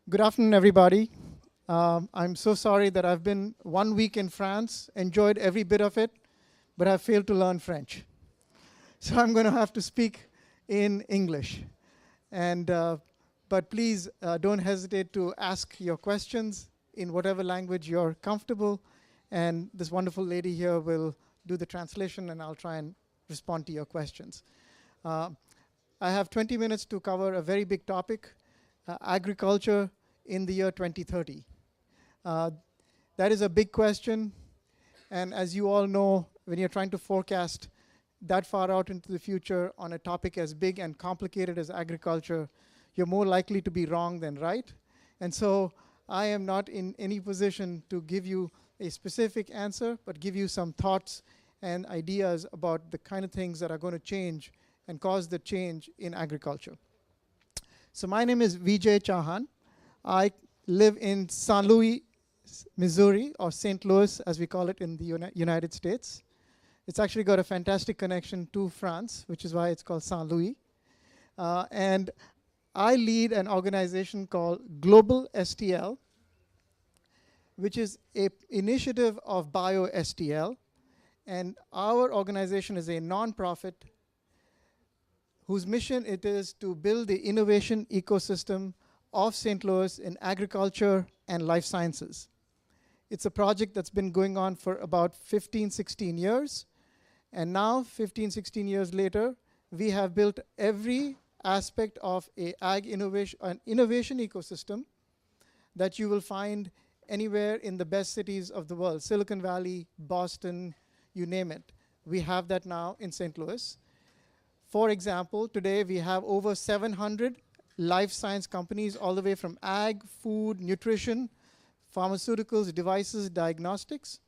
Good afternoon, everybody. I'm so sorry that I've been 1 week in France, enjoyed every bit of it, but I've failed to learn French. So I'm going to have to speak in English. And, but please don't hesitate to ask your questions in whatever language you're comfortable. And this wonderful lady here will do the translation, and I'll try and respond to your questions. Uh, I have 20 minutes to cover a very big topic, agriculture in the year 2030. That is a big question, and as you all know, when you're trying to forecast that far out into the future on a topic as big and complicated as agriculture, you're more likely to be wrong than right. And so I am not in any position to give you a specific answer, but give you some thoughts and ideas about the kind of things that are going to change and cause the change in agriculture. So my name is Vijay Chauhan. I live in St. Louis, Missouri, or St. Louis, as we call it in the United States. It's actually got a fantastic connection to France, which is why it's called St. Louis. And I lead an organization called GlobalSTL, which is an initiative of BioSTL. And our organization is a nonprofit whose mission it is to build the innovation ecosystem of St. Louis in agriculture and life sciences. It's a project that's been going on for about 15, 16 years. And now, 15, 16 years later, we have built every aspect of an innovation ecosystem that you will find anywhere in the best cities of the world. Silicon Valley, Boston, you name it. We have that now in St. Louis. For example, today we have over 700 life science companies, all the way from ag, food, nutrition, pharmaceuticals, devices, diagnostics.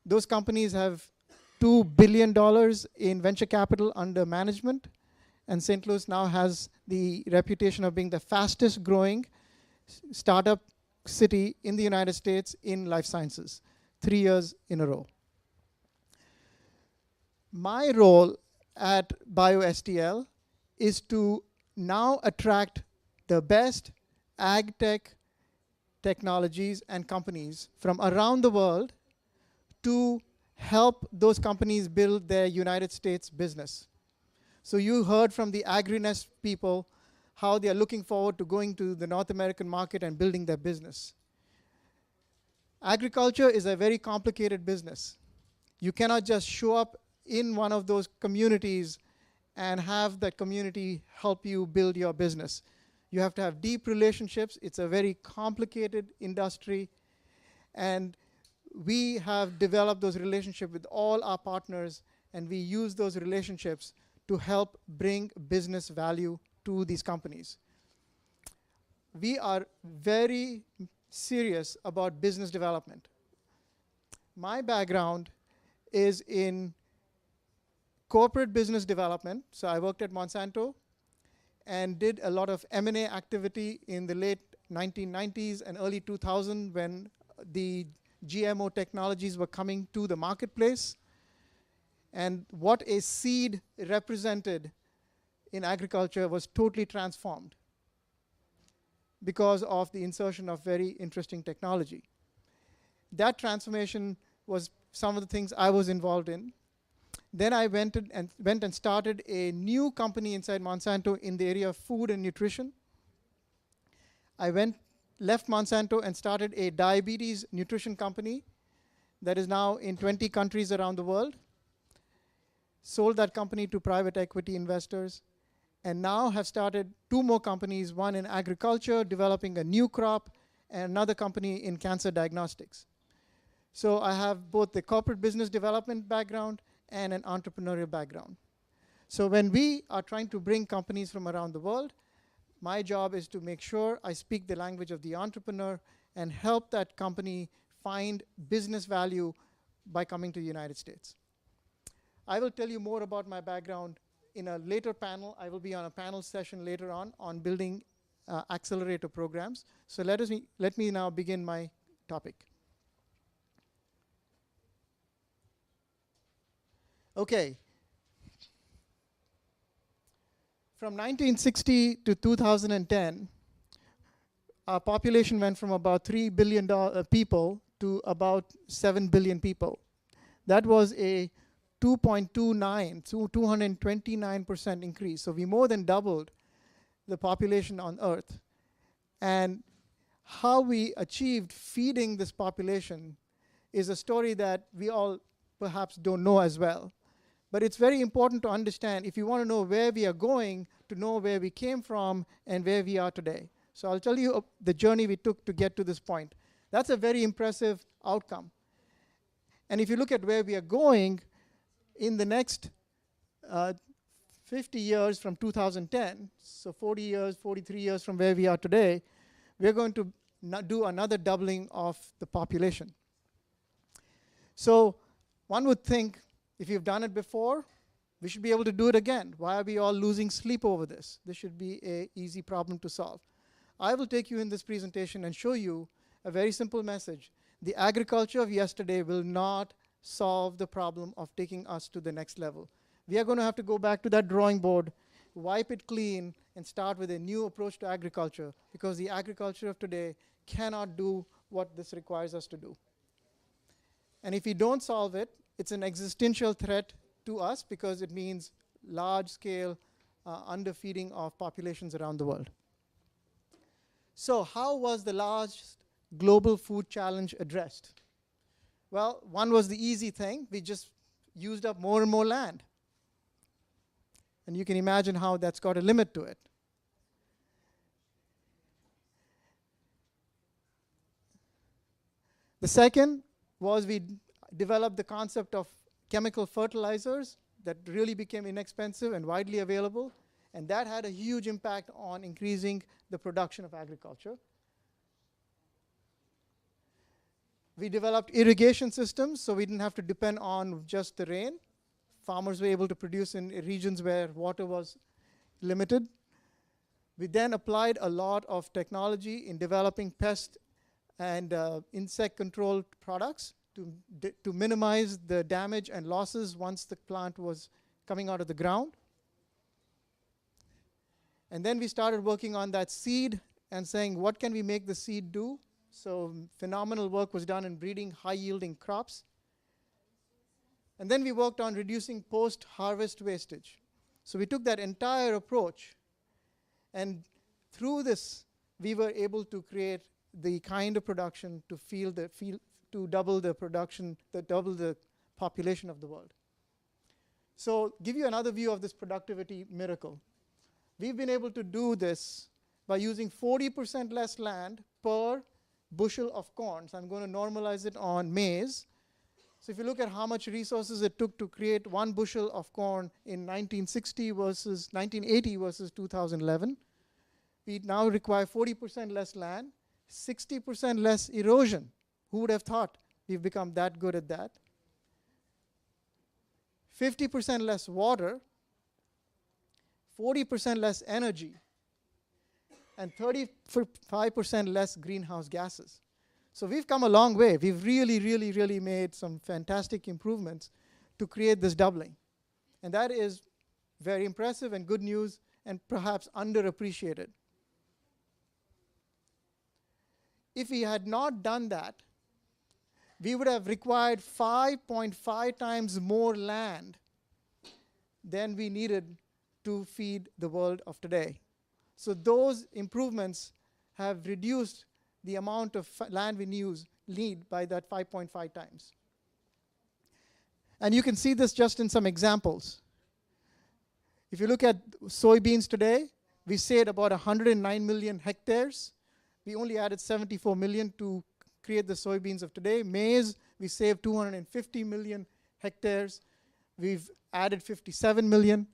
Those companies have $2 billion in venture capital under management. And St. Louis now has the reputation of being the fastest growing startup city in the United States in life sciences, 3 years in a row. My role at BioSTL is to now attract the best ag tech technologies and companies from around the world to help those companies build their United States business. So you heard from the AgriNest people how they are looking forward to going to the North American market and building their business. Agriculture is a very complicated business. You cannot just show up in one of those communities and have that community help you build your business. You have to have deep relationships. It's a very complicated industry. And we have developed those relationships with all our partners, and we use those relationships to help bring business value to these companies. We are very serious about business development. My background is in corporate business development. So I worked at Monsanto and did a lot of M&A activity in the late 1990s and early 2000s when the GMO technologies were coming to the marketplace. And what a seed represented in agriculture was totally transformed because of the insertion of very interesting technology. That transformation was some of the things I was involved in. Then I went and started a new company inside Monsanto in the area of food and nutrition. I left Monsanto and started a diabetes nutrition company that is now in 20 countries around the world. Sold that company to private equity investors, and now have started 2 more companies, one in agriculture, developing a new crop, and another company in cancer diagnostics. So I have both the corporate business development background and an entrepreneurial background. So when we are trying to bring companies from around the world, my job is to make sure I speak the language of the entrepreneur and help that company find business value by coming to the United States. I will tell you more about my background in a later panel. I will be on a panel session later on building accelerator programs. So let me now begin my topic. Okay. From 1960 to 2010, our population went from about 3 billion people to about 7 billion people. That was a 229% increase. So we more than doubled the population on Earth. And how we achieved feeding this population is a story that we all perhaps don't know as well. But it's very important to understand if you want to know where we are going, to know where we came from and where we are today. So I'll tell you the journey we took to get to this point. That's a very impressive outcome. And if you look at where we are going, in the next 50 years from 2010, so 40 years, 43 years from where we are today, we're going to do another doubling of the population. So one would think, if you've done it before, we should be able to do it again. Why are we all losing sleep over this? This should be an easy problem to solve. I will take you in this presentation and show you a very simple message. The agriculture of yesterday will not solve the problem of taking us to the next level. We are going to have to go back to that drawing board, wipe it clean, and start with a new approach to agriculture, because the agriculture of today cannot do what this requires us to do. And if we don't solve it, it's an existential threat to us, because it means large-scale underfeeding of populations around the world. So how was the large global food challenge addressed? Well, one was the easy thing. We just used up more and more land. And you can imagine how that's got a limit to it. The second was we developed the concept of chemical fertilizers that really became inexpensive and widely available. And that had a huge impact on increasing the production of agriculture. We developed irrigation systems, so we didn't have to depend on just the rain. Farmers were able to produce in regions where water was limited. We then applied a lot of technology in developing pest and insect control products to minimize the damage and losses once the plant was coming out of the ground. And then we started working on that seed and saying, what can we make the seed do? So phenomenal work was done in breeding high-yielding crops. And then we worked on reducing post-harvest wastage. So we took that entire approach, and through this, we were able to create the kind of production to double the production, double the population of the world. So give you another view of this productivity miracle. We've been able to do this by using 40% less land per bushel of corn. So I'm going to normalize it on maize. So if you look at how much resources it took to create 1 bushel of corn in 1980 versus 2011, we now require 40% less land, 60% less erosion. Who would have thought we've become that good at that? 50% less water, 40% less energy, and 35% less greenhouse gases. So we've come a long way. We've really made some fantastic improvements to create this doubling. And that is very impressive and good news, and perhaps underappreciated. If we had not done that, we would have required 5.5 times more land than we needed to feed the world of today. So those improvements have reduced the amount of land we need by that 5.5 times. And you can see this just in some examples. If you look at soybeans today, we saved about 109 million hectares. We only added 74 million to create the soybeans of today. Maize, we saved 250 million hectares. We've added 57 million.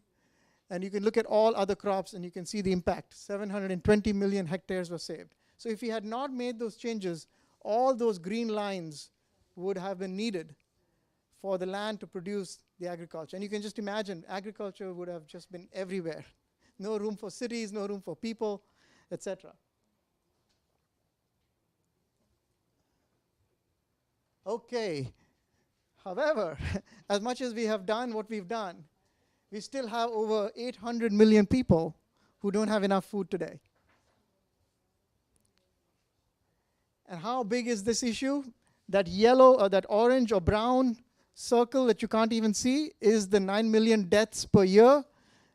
And you can look at all other crops and you can see the impact. 720 million hectares were saved. So if we had not made those changes, all those green lines would have been needed for the land to produce the agriculture. And you can just imagine, agriculture would have just been everywhere. No room for cities, no room for people, etc. Okay. However, as much as we have done what we've done, we still have over 800 million people who don't have enough food today. And how big is this issue? That yellow or that orange or brown circle that you can't even see is the 9 million deaths per year.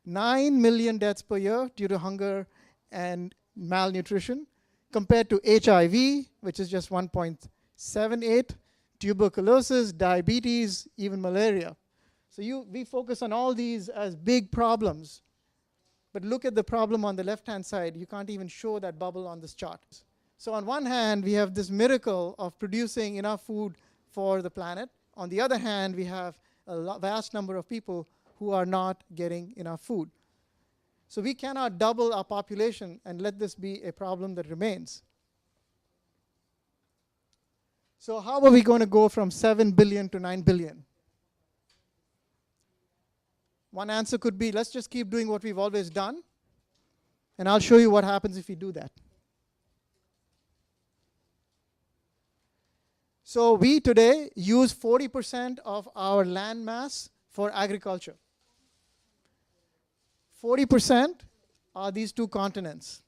9 million deaths per year due to hunger and malnutrition, compared to HIV, which is just 1.78, tuberculosis, diabetes, even malaria. So we focus on all these as big problems. But look at the problem on the left-hand side. You can't even show that bubble on this chart. So on one hand, we have this miracle of producing enough food for the planet. On the other hand, we have a vast number of people who are not getting enough food. So we cannot double our population and let this be a problem that remains. So how are we going to go from 7 billion to 9 billion? One answer could be, let's just keep doing what we've always done, and I'll show you what happens if we do that. So we today use 40% of our land mass for agriculture. 40% are these two continents.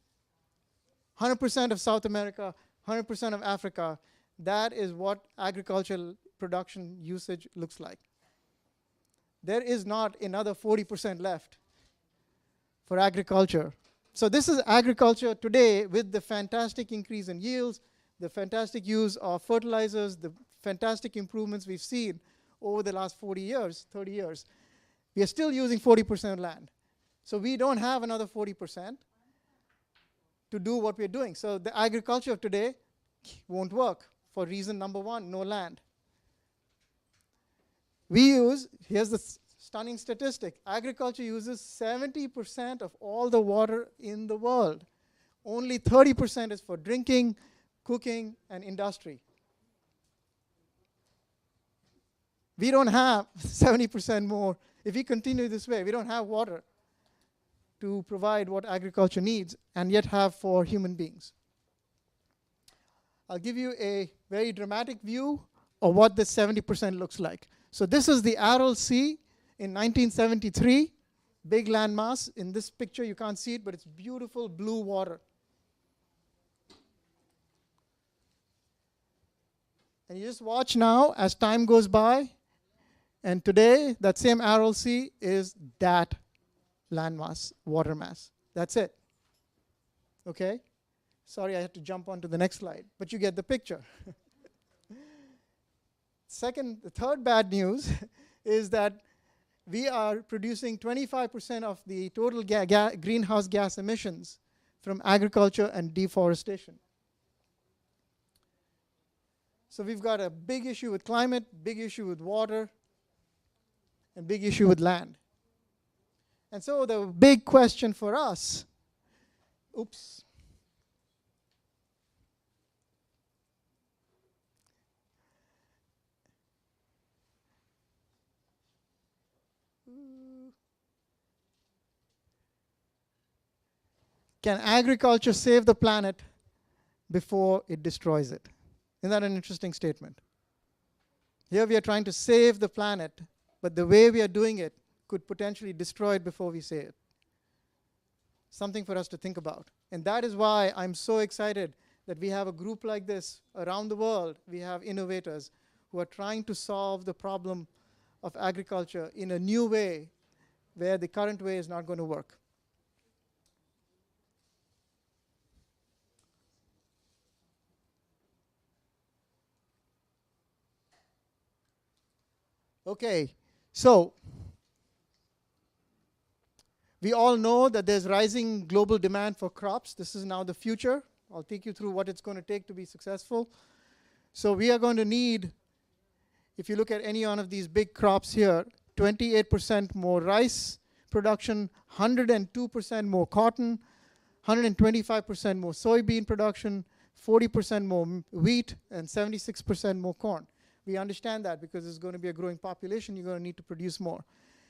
100% of South America, 100% of Africa. That is what agricultural production usage looks like. There is not another 40% left for agriculture. So this is agriculture today with the fantastic increase in yields, the fantastic use of fertilizers, the fantastic improvements we've seen over the last 40 years, 30 years. We are still using 40% land. So we don't have another 40% to do what we're doing. So the agriculture of today won't work for reason number one, no land. Here's the stunning statistic, agriculture uses 70% of all the water in the world. Only 30% is for drinking, cooking, and industry. We don't have 70% more. If we continue this way, we don't have water to provide what agriculture needs and yet have for human beings. I'll give you a very dramatic view of what this 70% looks like. So this is the Aral Sea in 1973, big landmass. In this picture, you can't see it, but it's beautiful blue water. And you just watch now as time goes by, and today, that same Aral Sea is that landmass, water mass. That's it. Okay? Sorry, I had to jump on to the next slide, but you get the picture. The third bad news is that we are producing 25% of the total greenhouse gas emissions from agriculture and deforestation. So we've got a big issue with climate, big issue with water, and big issue with land. And so the big question for us, can agriculture save the planet before it destroys it? Isn't that an interesting statement? Here we are trying to save the planet, but the way we are doing it could potentially destroy it before we say it. Something for us to think about. And that is why I'm so excited that we have a group like this around the world. We have innovators who are trying to solve the problem of agriculture in a new way where the current way is not going to work. Okay, so we all know that there's rising global demand for crops. This is now the future. I'll take you through what it's going to take to be successful. So we are going to need, if you look at any one of these big crops here, 28% more rice production, 102% more cotton, 125% more soybean production, 40% more wheat, and 76% more corn. We understand that because there's going to be a growing population, you're going to need to produce more.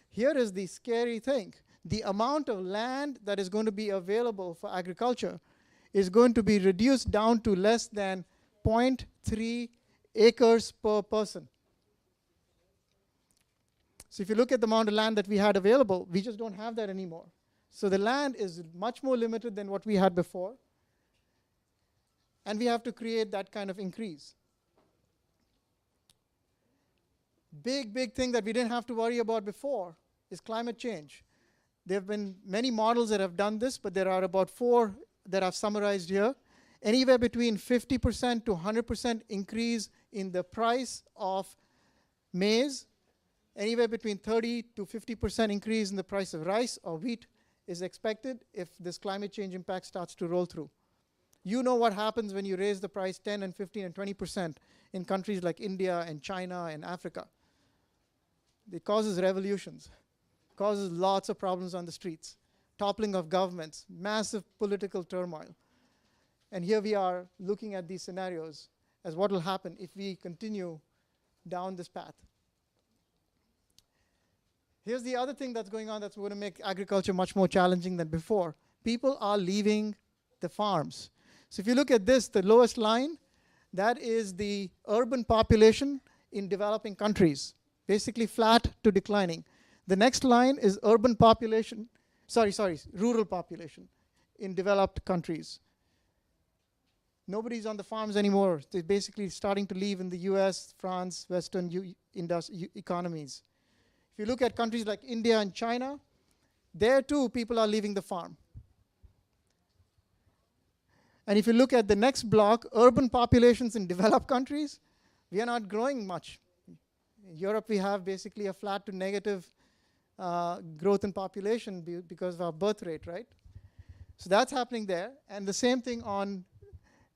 Here is the scary thing. The amount of land that is going to be available for agriculture is going to be reduced down to less than 0.3 acres per person. So if you look at the amount of land that we had available, we just don't have that anymore. So the land is much more limited than what we had before. And we have to create that kind of increase. Big thing that we didn't have to worry about before is climate change. There have been many models that have done this, but there are about 4 that I've summarized here. Anywhere between 50% to 100% increase in the price of maize, anywhere between 30 to 50% increase in the price of rice or wheat is expected if this climate change impact starts to roll through. You know what happens when you raise the price 10 and 15 and 20% in countries like India and China and Africa. It causes revolutions, causes lots of problems on the streets, toppling of governments, massive political turmoil. And here we are looking at these scenarios as what will happen if we continue down this path. Here's the other thing that's going on that's going to make agriculture much more challenging than before. People are leaving the farms. So if you look at this, the lowest line, that is the urban population in developing countries, basically flat to declining. The next line is urban population, rural population in developed countries. Nobody's on the farms anymore. They're basically starting to leave in the US, France, Western economies. If you look at countries like India and China, there too people are leaving the farm. And if you look at the next block, urban populations in developed countries, we are not growing much. In Europe, we have basically a flat to negative growth in population because of our birth rate, right? So that's happening there. And the same thing on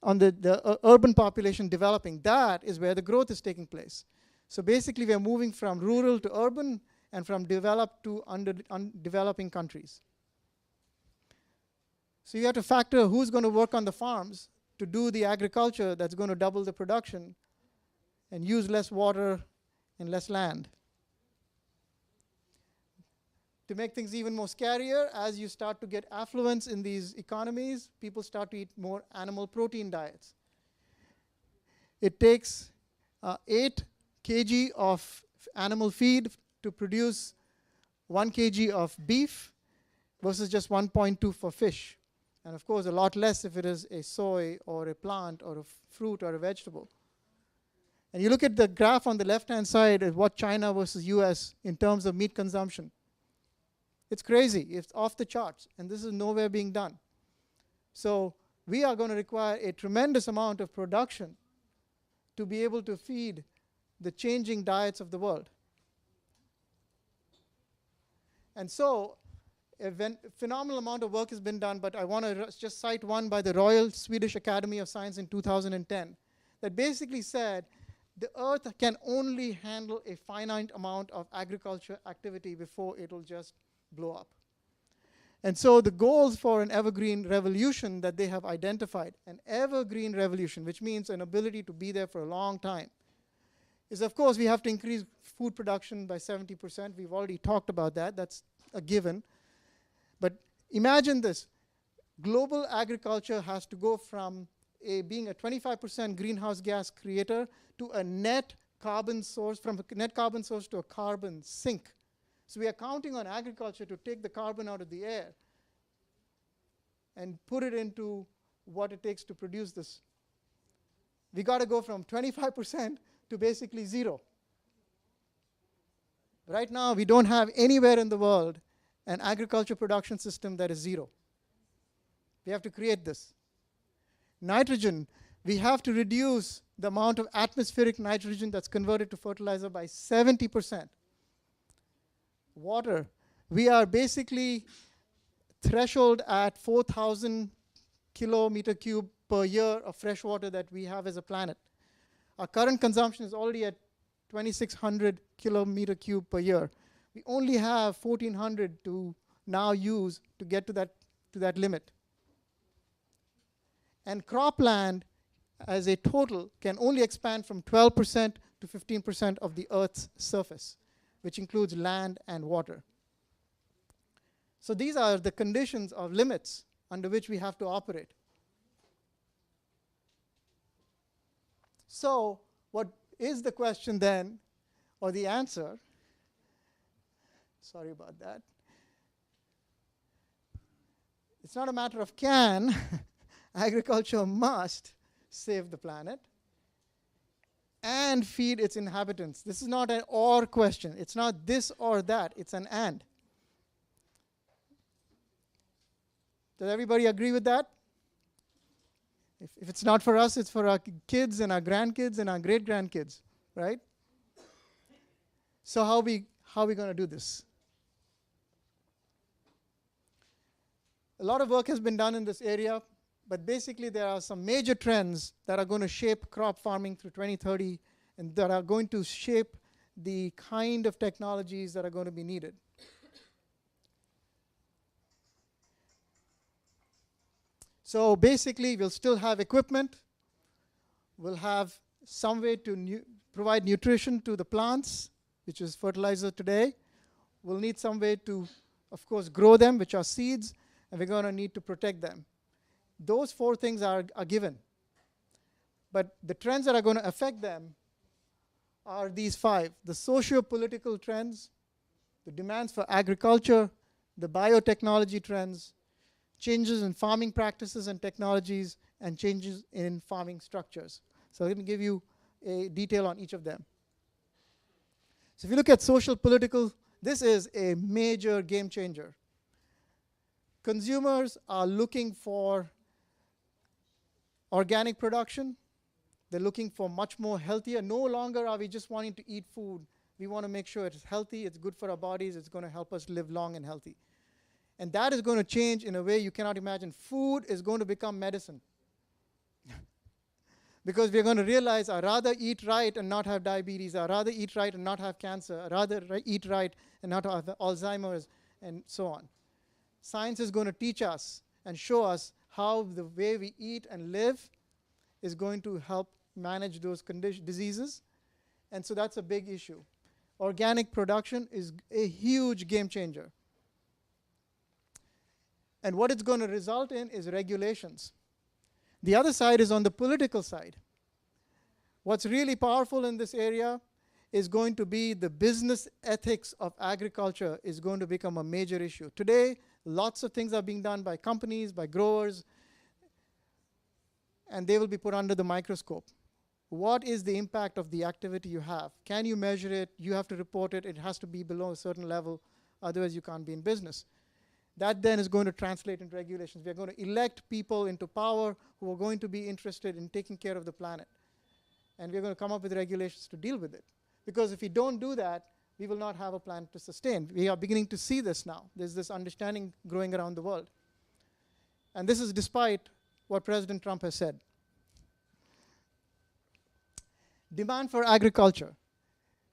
the urban population developing. That is where the growth is taking place. So basically, we are moving from rural to urban and from developed to developing countries. So you have to factor who's going to work on the farms to do the agriculture that's going to double the production and use less water and less land. To make things even more scarier, as you start to get affluence in these economies, people start to eat more animal protein diets. It takes 8 kg of animal feed to produce 1 kg of beef versus just 1.2 for fish. And of course, a lot less if it is a soy or a plant or a fruit or a vegetable. And you look at the graph on the left-hand side of what China versus US in terms of meat consumption. It's crazy. It's off the charts. And this is nowhere being done. So we are going to require a tremendous amount of production to be able to feed the changing diets of the world. And so a phenomenal amount of work has been done, but I want to just cite one by the Royal Swedish Academy of Science in 2010 that basically said the earth can only handle a finite amount of agriculture activity before it will just blow up. And so the goals for an evergreen revolution that they have identified, an evergreen revolution, which means an ability to be there for a long time, is of course we have to increase food production by 70%. We've already talked about that. That's a given. But imagine this. Global agriculture has to go from being a 25% greenhouse gas creator to a net carbon source, from a net carbon source to a carbon sink. So we are counting on agriculture to take the carbon out of the air and put it into what it takes to produce this. We got to go from 25% to basically zero. Right now, we don't have anywhere in the world an agriculture production system that is zero. We have to create this. Nitrogen, we have to reduce the amount of atmospheric nitrogen that's converted to fertilizer by 70%. Water, we are basically threshold at 4,000 kilometer cube per year of fresh water that we have as a planet. Our current consumption is already at 2,600 kilometer cube per year. We only have 1,400 to now use to get to that limit. And cropland as a total can only expand from 12% to 15% of the Earth's surface, which includes land and water. So these are the conditions of limits under which we have to operate. So what is the question then, or the answer? Sorry about that. It's not a matter of can, agriculture must, save the planet, and feed its inhabitants. This is not an or question. It's not this or that. It's an and. Does everybody agree with that? If it's not for us, it's for our kids and our grandkids and our great-grandkids, right? So how are we going to do this? A lot of work has been done in this area, but basically there are some major trends that are going to shape crop farming through 2030 and that are going to shape the kind of technologies that are going to be needed. So basically, we'll still have equipment. We'll have some way to provide nutrition to the plants, which is fertilizer today. We'll need some way to, of course, grow them, which are seeds, and we're going to need to protect them. Those four things are given. But the trends that are going to affect them are these five: the socio-political trends, the demands for agriculture, the biotechnology trends, changes in farming practices and technologies, and changes in farming structures. So let me give you a detail on each of them. So if you look at social political, this is a major game changer. Consumers are looking for organic production. They're looking for much more healthier. No longer are we just wanting to eat food. We want to make sure it's healthy, it's good for our bodies, it's going to help us live long and healthy. And that is going to change in a way you cannot imagine. Food is going to become medicine. Because we're going to realize I'd rather eat right and not have diabetes. I'd rather eat right and not have cancer. I'd rather eat right and not have Alzheimer's, and so on. Science is going to teach us and show us how the way we eat and live is going to help manage those diseases. And so that's a big issue. Organic production is a huge game changer. And what it's going to result in is regulations. The other side is on the political side. What's really powerful in this area is going to be the business ethics of agriculture is going to become a major issue. Today, lots of things are being done by companies, by growers, and they will be put under the microscope. What is the impact of the activity you have? Can you measure it? You have to report it. It has to be below a certain level. Otherwise, you can't be in business. That then is going to translate into regulations. We're going to elect people into power who are going to be interested in taking care of the planet. And we're going to come up with regulations to deal with it. Because if we don't do that, we will not have a planet to sustain. We are beginning to see this now. There's this understanding growing around the world. And this is despite what President Trump has said. Demand for agriculture.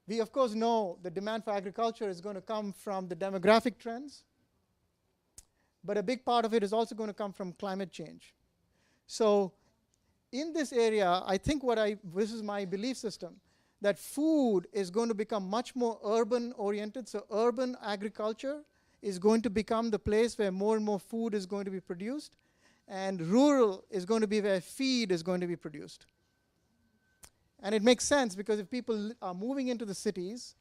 We, of course, know the demand for agriculture is going to come from the demographic trends. But a big part of it is also going to come from climate change. So in this area, I think this is my belief system, that food is going to become much more urban-oriented. So urban agriculture is going to become the place where more and more food is going to be produced. And rural is going to be where feed is going to be produced. And it makes sense because if people are moving into the cities,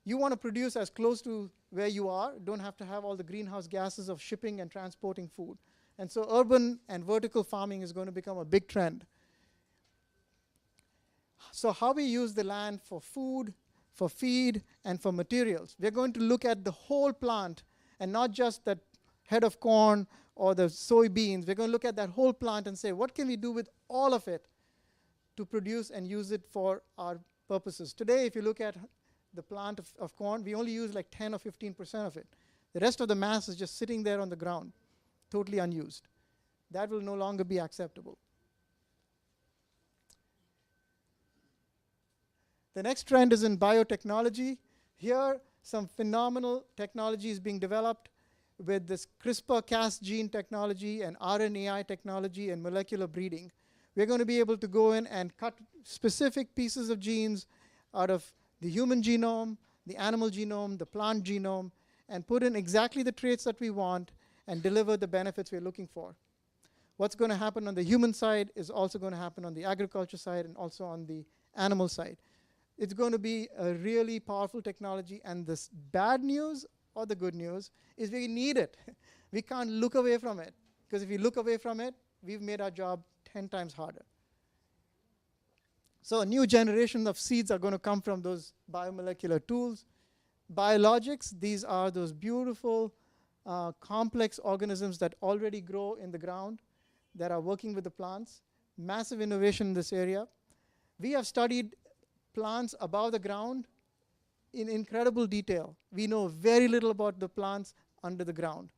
you want to produce as close to where you are, don't have to have all the greenhouse gases of shipping and transporting food. And so urban and vertical farming is going to become a big trend. So how we use the land for food, for feed, and for materials. We're going to look at the whole plant and not just that head of corn or the soybeans. We're going to look at that whole plant and say, what can we do with all of it to produce and use it for our purposes? Today, if you look at the plant of corn, we only use like 10 or 15% of it. The rest of the mass is just sitting there on the ground, totally unused. That will no longer be acceptable. The next trend is in biotechnology. Here, some phenomenal technology is being developed with this CRISPR-Cas gene technology and RNAi technology and molecular breeding. We're going to be able to go in and cut specific pieces of genes out of the human genome, the animal genome, the plant genome, and put in exactly the traits that we want and deliver the benefits we're looking for. What's going to happen on the human side is also going to happen on the agriculture side and also on the animal side. It's going to be a really powerful technology, and the bad news or the good news is we need it. We can't look away from it, because if we look away from it, we've made our job 10 times harder. So a new generation of seeds are going to come from those biomolecular tools. Biologics, these are those beautiful, complex organisms that already grow in the ground, that are working with the plants. Massive innovation in this area. We have studied plants above the ground in incredible detail. We know very little about the plants under the ground.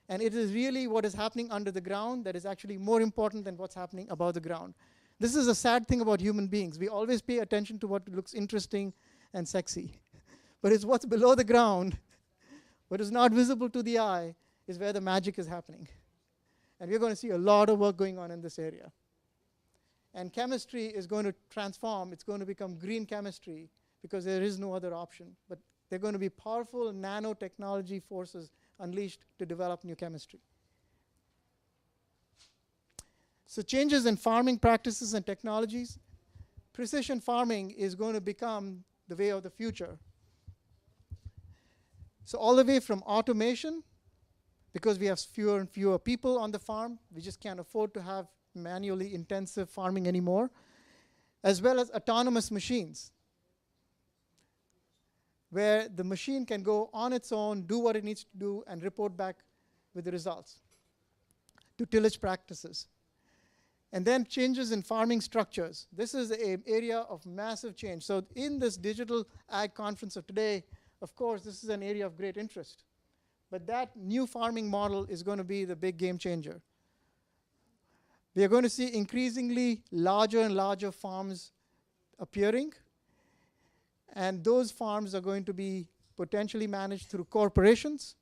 And it is really what is happening under the ground that is actually more important than what's happening above the ground. This is a sad thing about human beings. We always pay attention to what looks interesting and sexy. But it's what's below the ground, what is not visible to the eye, is where the magic is happening. And we're going to see a lot of work going on in this area. And chemistry is going to transform. It's going to become green chemistry because there is no other option. But they're going to be powerful nanotechnology forces unleashed to develop new chemistry. So changes in farming practices and technologies. Precision farming is going to become the way of the future. So all the way from automation, because we have fewer and fewer people on the farm, we just can't afford to have manually intensive farming anymore, as well as autonomous machines, where the machine can go on its own, do what it needs to do, and report back with the results to tillage practices. And then changes in farming structures. This is an area of massive change. So in this digital ag conference of today, of course, this is an area of great interest. But that new farming model is going to be the big game changer. We are going to see increasingly larger and larger farms appearing. And those farms are going to be potentially managed through corporations,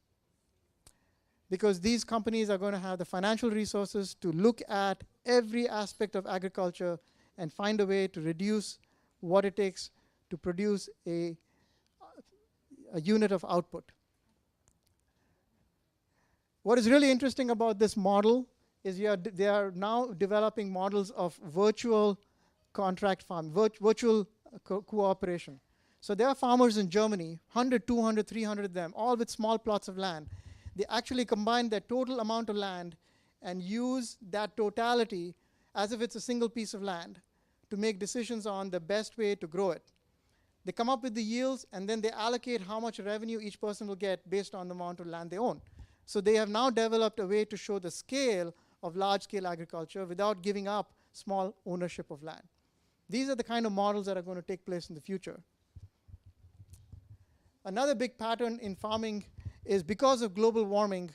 because these companies are going to have the financial resources to look at every aspect of agriculture and find a way to reduce what it takes to produce a unit of output. What is really interesting about this model is they are now developing models of virtual contract farm, virtual cooperation. So there are farmers in Germany, 100, 200, 300 of them, all with small plots of land. They actually combine their total amount of land and use that totality as if it's a single piece of land to make decisions on the best way to grow it. They come up with the yields, and then they allocate how much revenue each person will get based on the amount of land they own. So they have now developed a way to show the scale of large-scale agriculture without giving up small ownership of land. These are the kind of models that are going to take place in the future. Another big pattern in farming is, because of global warming,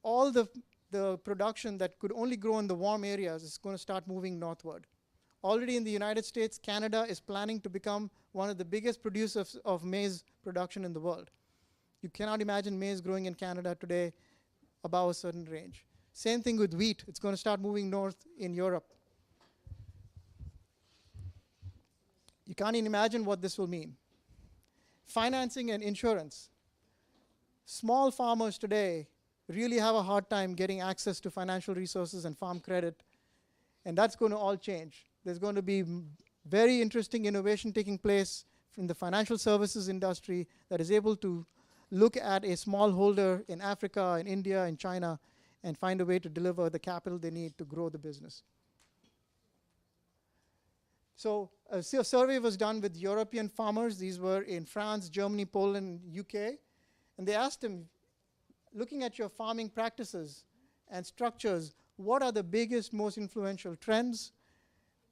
all the production that could only grow in the warm areas is going to start moving northward. Already in the United States, Canada is planning to become one of the biggest producers of maize production in the world. You cannot imagine maize growing in Canada today above a certain range. Same thing with wheat. It's going to start moving north in Europe. You can't even imagine what this will mean. Financing and insurance. Small farmers today really have a hard time getting access to financial resources and farm credit, and that's going to all change. There's going to be very interesting innovation taking place in the financial services industry that is able to look at a smallholder in Africa, in India, in China, and find a way to deliver the capital they need to grow the business. So a survey was done with European farmers. These were in France, Germany, Poland, UK. And they asked them, looking at your farming practices and structures, what are the biggest, most influential trends?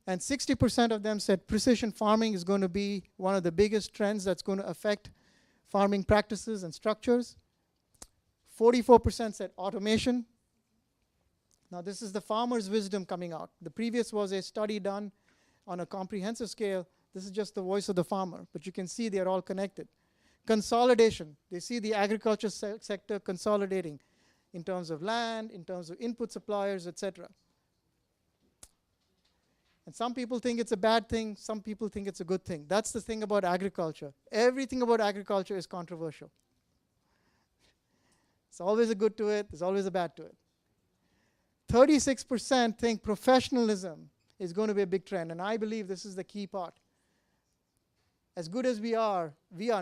And 60% of them said precision farming is going to be one of the biggest trends that's going to affect farming practices and structures. 44% said automation. Now this is the farmer's wisdom coming out. The previous was a study done on a comprehensive scale. This is just the voice of the farmer, but you can see they're all connected. Consolidation. They see the agriculture sector consolidating in terms of land, in terms of input suppliers, etc. And some people think it's a bad thing, some people think it's a good thing. That's the thing about agriculture. Everything about agriculture is controversial. There's always a good to it, there's always a bad to it. 36% think professionalism is going to be a big trend, and I believe this is the key part. As good as we are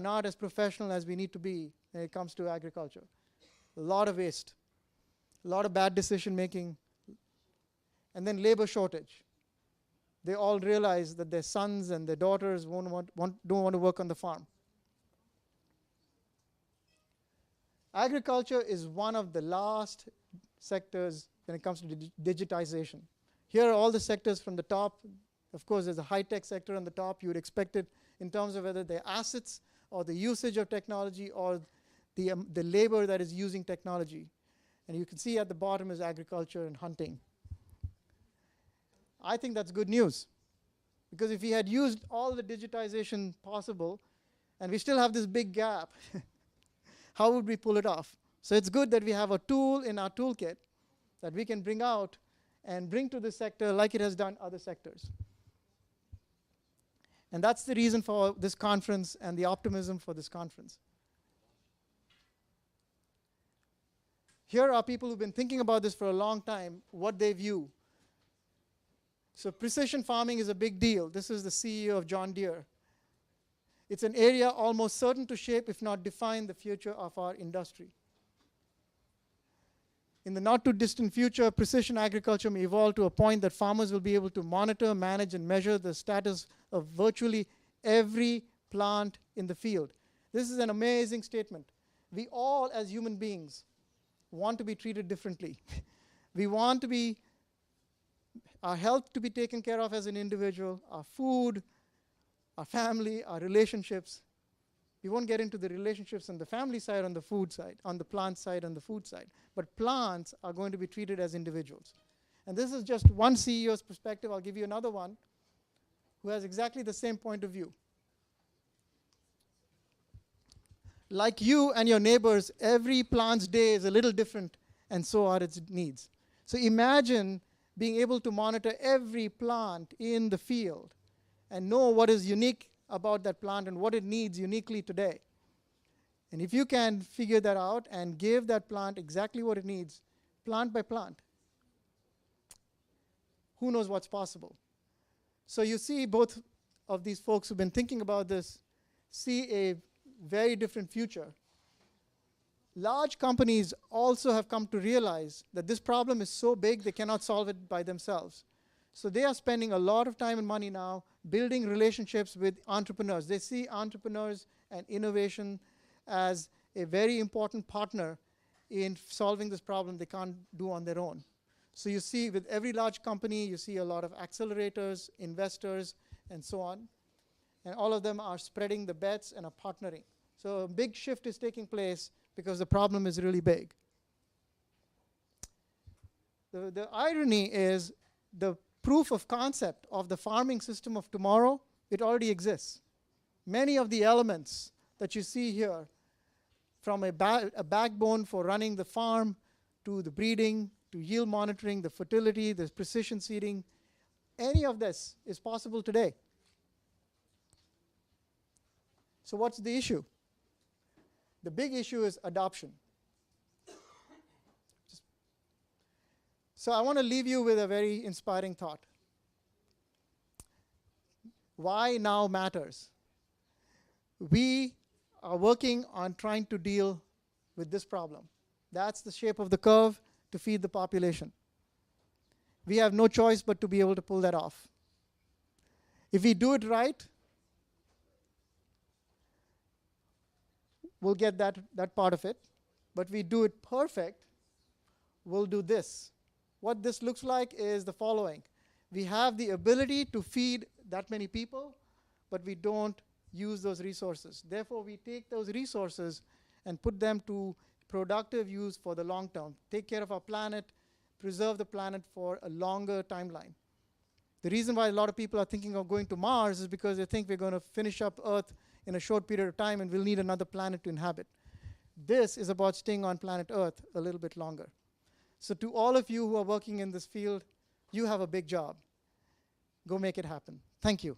not as professional as we need to be when it comes to agriculture. A lot of waste, a lot of bad decision making, and then labor shortage. they all realize that their sons and their daughters don't want to work on the farm. Agriculture is one of the last sectors when it comes to digitization. Here are all the sectors from the top. Of course, there's a high-tech sector on the top. You would expect it in terms of whether they're assets or the usage of technology or the labor that is using technology. And you can see at the bottom is agriculture and hunting. I think that's good news, because if we had used all the digitization possible and we still have this big gap, how would we pull it off? So it's good that we have a tool in our toolkit that we can bring out and bring to this sector like it has done other sectors. And that's the reason for this conference and the optimism for this conference. Here are people who've been thinking about this for a long time, what they view. So precision farming is a big deal. This is the CEO of John Deere. It's an area almost certain to shape, if not define, the future of our industry. In the not too distant future, precision agriculture may evolve to a point that farmers will be able to monitor, manage, and measure the status of virtually every plant in the field. This is an amazing statement. We all, as human beings, want to be treated differently. We want to be our health to be taken care of as an individual, our food, our family, our relationships. We won't get into the relationships on the family side, on the food side, on the plant side, on the food side. But plants are going to be treated as individuals. And this is just one CEO's perspective. I'll give you another one who has exactly the same point of view. Like you and your neighbors, every plant's day is a little different, and so are its needs. So imagine being able to monitor every plant in the field and know what is unique about that plant and what it needs uniquely today. And if you can figure that out and give that plant exactly what it needs, plant by plant, who knows what's possible? So you see both of these folks who've been thinking about this see a very different future. Large companies also have come to realize that this problem is so big they cannot solve it by themselves. So they are spending a lot of time and money now building relationships with entrepreneurs. They see entrepreneurs and innovation as a very important partner in solving this problem they can't do on their own. So you see with every large company, you see a lot of accelerators, investors, and so on. And all of them are spreading the bets and are partnering. So a big shift is taking place because the problem is really big. The irony is the proof of concept of the farming system of tomorrow, it already exists. Many of the elements that you see here, from a backbone for running the farm, to the breeding, to yield monitoring, the fertility, the precision seeding, any of this is possible today. So what's the issue? The big issue is adoption. So I want to leave you with a very inspiring thought. Why now matters. We are working on trying to deal with this problem. That's the shape of the curve to feed the population. We have no choice but to be able to pull that off. If we do it right, we'll get that part of it. But we do it perfect, we'll do this. What this looks like is the following. We have the ability to feed that many people, but we don't use those resources. Therefore, we take those resources and put them to productive use for the long term. Take care of our planet, preserve the planet for a longer timeline. The reason why a lot of people are thinking of going to Mars is because they think we're going to finish up Earth in a short period of time and we'll need another planet to inhabit. This is about staying on planet Earth a little bit longer. So to all of you who are working in this field, you have a big job. Go make it happen. Thank you.